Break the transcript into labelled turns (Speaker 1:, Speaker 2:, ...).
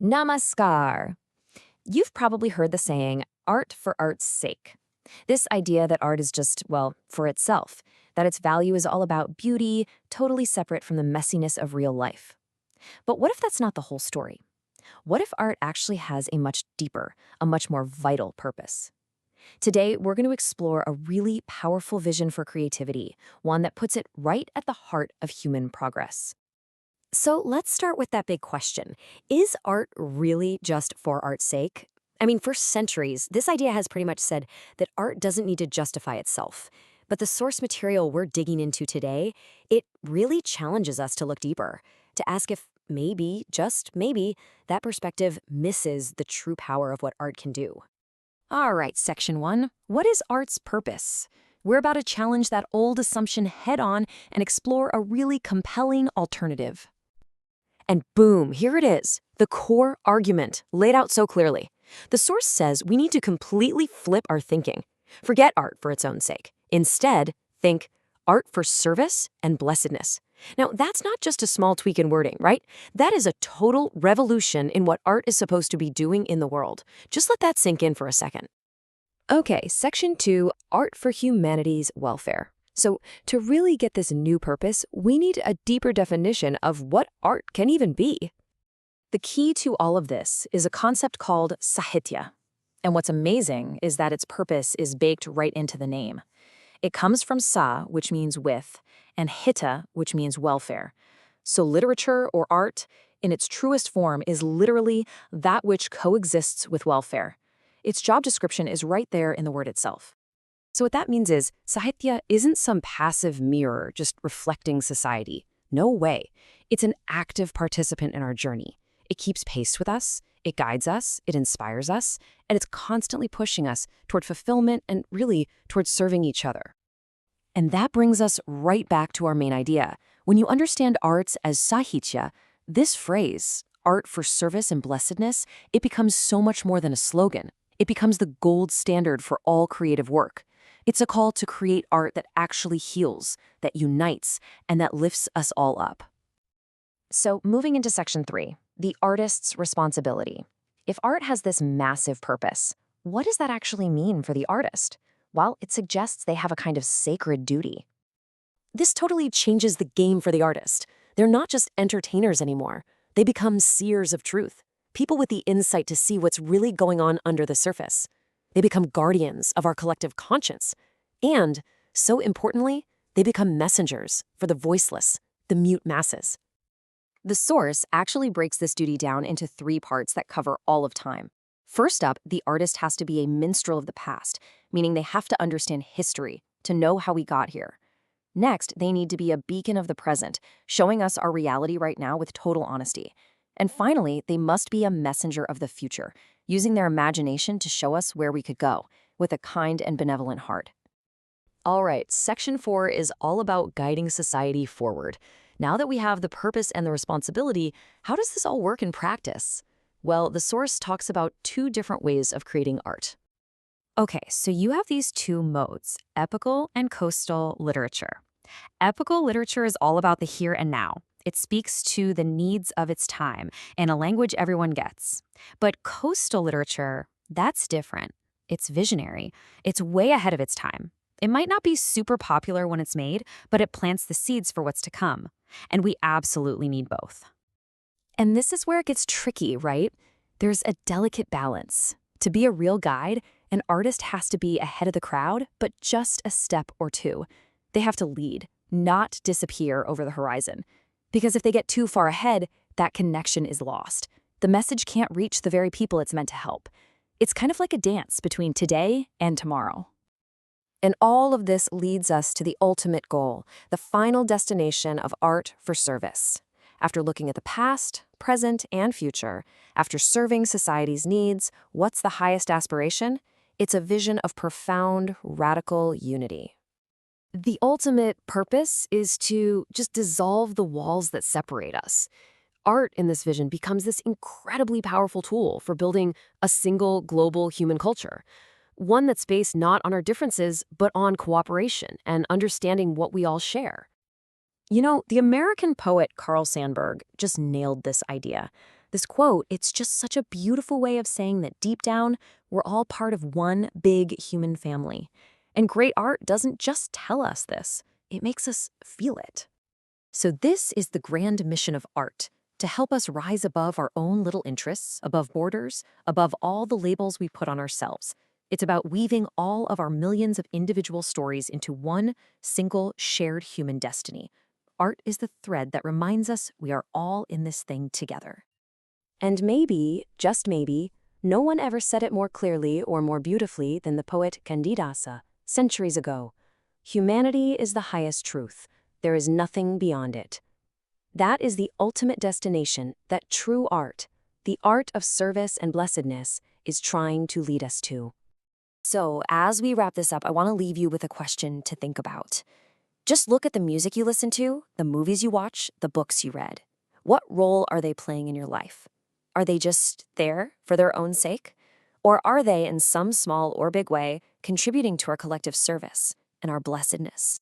Speaker 1: Namaskar. You've probably heard the saying, art for art's sake. This idea that art is just, well, for itself, that its value is all about beauty, totally separate from the messiness of real life. But what if that's not the whole story? What if art actually has a much deeper, a much more vital purpose? Today, we're going to explore a really powerful vision for creativity, one that puts it right at the heart of human progress. So let's start with that big question. Is art really just for art's sake? I mean, for centuries, this idea has pretty much said that art doesn't need to justify itself. But the source material we're digging into today, it really challenges us to look deeper, to ask if maybe, just maybe, that perspective misses the true power of what art can do. All right, Section 1. What is art's purpose? We're about to challenge that old assumption head-on and explore a really compelling alternative. And boom, here it is, the core argument, laid out so clearly. The source says we need to completely flip our thinking. Forget art for its own sake. Instead, think art for service and blessedness. Now, that's not just a small tweak in wording, right? That is a total revolution in what art is supposed to be doing in the world. Just let that sink in for a second. Okay, Section 2, Art for Humanity's Welfare. So, to really get this new purpose, we need a deeper definition of what art can even be. The key to all of this is a concept called sahitya. And what's amazing is that its purpose is baked right into the name. It comes from sa, which means with, and hitya, which means welfare. So literature or art, in its truest form, is literally that which coexists with welfare. Its job description is right there in the word itself. So what that means is, sahitya isn't some passive mirror just reflecting society. No way. It's an active participant in our journey. It keeps pace with us, it guides us, it inspires us, and it's constantly pushing us toward fulfillment and really towards serving each other. And that brings us right back to our main idea. When you understand arts as sahitya, this phrase, art for service and blessedness, it becomes so much more than a slogan. It becomes the gold standard for all creative work. It's a call to create art that actually heals, that unites, and that lifts us all up. So moving into Section 3, the artist's responsibility. If art has this massive purpose, what does that actually mean for the artist? Well, it suggests they have a kind of sacred duty. This totally changes the game for the artist. They're not just entertainers anymore. They become seers of truth, people with the insight to see what's really going on under the surface. They become guardians of our collective conscience. And, so importantly, they become messengers for the voiceless, the mute masses. The source actually breaks this duty down into 3 parts that cover all of time. First up, the artist has to be a minstrel of the past, meaning they have to understand history to know how we got here. Next, they need to be a beacon of the present, showing us our reality right now with total honesty. And finally, they must be a messenger of the future, using their imagination to show us where we could go, with a kind and benevolent heart. All right, Section 4 is all about guiding society forward. Now that we have the purpose and the responsibility, how does this all work in practice? Well, the source talks about 2 different ways of creating art. Okay, so you have these 2 modes, epochal and coastal literature. Epochal literature is all about the here and now. It speaks to the needs of its time in a language everyone gets. But coastal literature, that's different. It's visionary. It's way ahead of its time. It might not be super popular when it's made, but it plants the seeds for what's to come. And we absolutely need both. And this is where it gets tricky, right? There's a delicate balance. To be a real guide, an artist has to be ahead of the crowd, but just a step or 2. They have to lead, not disappear over the horizon. Because if they get too far ahead, that connection is lost. The message can't reach the very people it's meant to help. It's kind of like a dance between today and tomorrow. And all of this leads us to the ultimate goal, the final destination of art for service. After looking at the past, present, and future, after serving society's needs, what's the highest aspiration? It's a vision of profound, radical unity. The ultimate purpose is to just dissolve the walls that separate us. Art in this vision becomes this incredibly powerful tool for building a single global human culture. One that's based not on our differences, but on cooperation and understanding what we all share. You know, the American poet Carl Sandburg just nailed this idea. This quote, it's just such a beautiful way of saying that deep down, we're all part of one big human family. And great art doesn't just tell us this, it makes us feel it. So this is the grand mission of art, to help us rise above our own little interests, above borders, above all the labels we put on ourselves. It's about weaving all of our millions of individual stories into one single shared human destiny. Art is the thread that reminds us we are all in this thing together. And maybe, just maybe, no one ever said it more clearly or more beautifully than the poet Candidasa, centuries ago. Humanity is the highest truth. There is nothing beyond it. That is the ultimate destination that true art, the art of service and blessedness, is trying to lead us to. So, as we wrap this up, I want to leave you with a question to think about. Just look at the music you listen to, the movies you watch, the books you read. What role are they playing in your life? Are they just there for their own sake? Or are they, in some small or big way, contributing to our collective service and our blessedness?